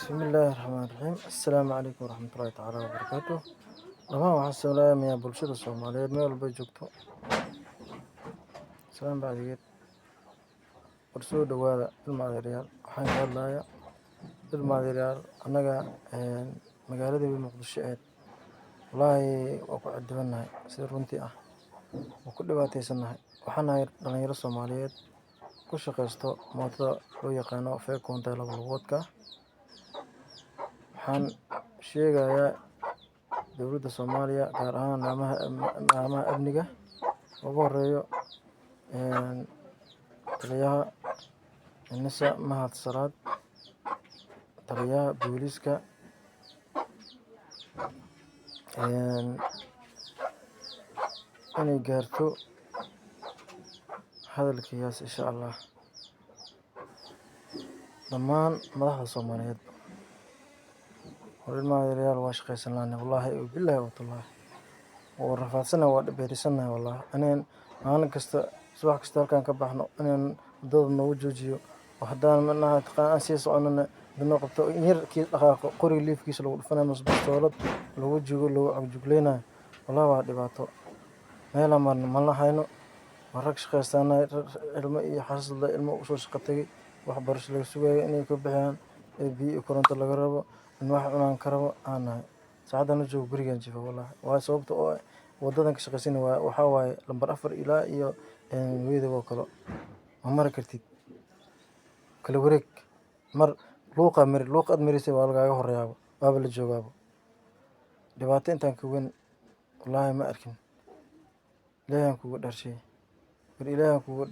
بسم الله الرحمن الرحيم السلام عليكم ورحمة الله تعالى وبركاته dhammaan waxaan salaamayaa bulshada Soomaaliyeed meel walba ay joogto salaan bacdigeed war soo dhawaada ilma adeeryaal waxaan ka hadlayaa ilma adeeryaal annaga magaaladii Muqdisho wallaahi waa ku cadibanahay sida runtii ah waa ku dhibaataysanahay waxaan nahay dhalinyaro Soomaaliyeed ku shaqaysto mootada loo yaqaano feekoonta laba lugoodka waxaan sheegayaa dowladda Soomaaliya gaar ahaan laamaha amniga ugu horeeyo taliyaha NISA Mahad Salaad taliyaha booliska inay gaarto hadalkiyaas insha Allah dhammaan madaxda Soomaaliyeed ilma adeeryaal waa shaqaysan lahayn wallaahi billahi wa tallahi oo rafaadsan waa dhibaataysan wallaahi aneen maalin kasta subax kasta halkaan ka baxno inaan dad noogu joojiyo haddaan manaha taqaan si soconana dino qabto yarkii dhaqaaqo qori liifkiisa lagu dhufanayo masbastoolad lagu jigo lagu agjugleynaa wallaahi waa dhibaato meel aan ma lahayno waa rag shaqaysanay ilmo iyo xasad ilmo u soo shaqo tagay wax barasho laga sugayo inay ka bixiyaan biyo koronto laga rabo in wax cunaan karabo aan saacadana joogo gurigan jifa wallaahi waa sababta oo wadadan ka shaqaysan waxa waaye lambar 4 ilaa iyo weedaba kale ma mari kartid kala wareeg mar luuqad marisay waa laga horeeyaa waaba la joogaaba dhibaato intaan ka weyn wallaahi ma arkin ilaahay kugu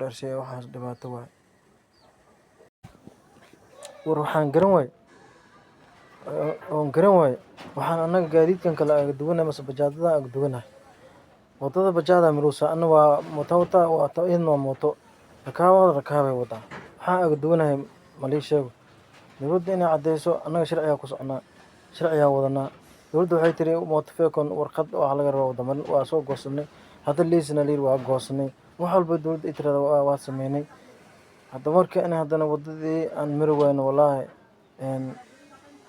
dharshay waxaas dhibaato waay waxaan garan waay waxaan annaga gaadiidkan kala aga duwanay mase bajaadada aga duwanahay wadada bajaada miruusa anna waa mooto iyadna waa mooto rakaabay wadaa waxaan aga duwanahay malii sheego dowladda inay cadeyso annaga sharciga ku soconaa sharciga wadanaa dowladda waxay tiri mooto feekon warqad wax laga rabo wadaman waa soo goosanay hadda leesna leer waa goosanay wax walba dowladda ay tirada waa sameynay hadda marka in haddana wadadii aan mari wayno wallaahi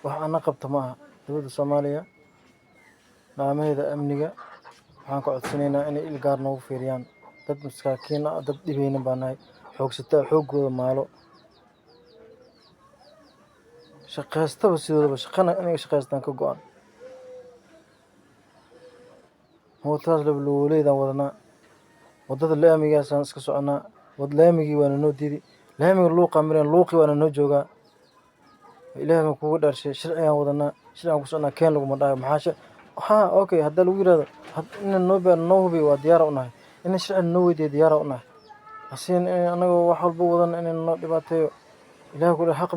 wax ana qabto ma aha dowladda Soomaaliya laamaheeda amniga waxaan ka codsanaynaa inay il gaar noogu fiiriyaan dad maskaakiin ah dad dhibeyna baanahay xoogooda maalo shaqaystaba sidooda shaqana inay shaqaystaan ka go'an mootaas laba wadanaa wadada laamigaasaan iska soconaa laamigii waana noo diidi laamiga luuqa mareen luuqi waana noo joogaa ilaahay ma kugu dharshay sharcigan wadanaa sharcigan ku soconaa keen lagu madhayo maxaa okay hadda lagu yiraahdo in noo hubi waa diyaar u nahay in sharci noo weydiyo diyaar u nahay asiin anaga wax walba wadan in noo dhibaateeyo ilaahay ku xaq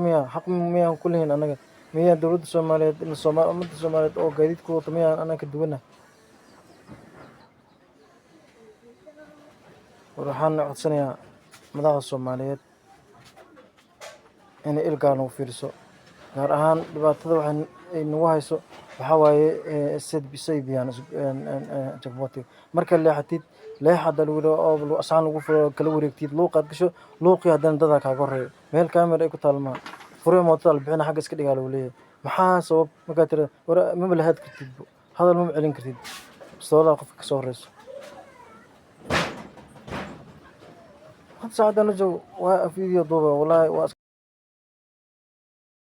miyaa ku leeyahay anaga miyaa dowladda Soomaaliyeed ummadda Soomaaliyeed oo gaadiidku wato miyaa anaga duwana waxaan codsanayaa madaxda Soomaaliyeed inay il gaar noogu fiiriso gaar ahaan dhibaatada waxay nagu hayso waxa waaye saybiyan jagmooti marka leexada lagu oo asaan lagu furo kala wareegtid luuqad gasho luuqi haddana dad kaaga horeeyo meel camera ay ku taalmaa fure mootada bixina xagga iska dhigaa lagu leeyahay maxaa sabab marka tira war ma la had kartid hadal ma celin kartid soo qofka ka soo horeyso saacadana joogo waa video duuba wallaahi waa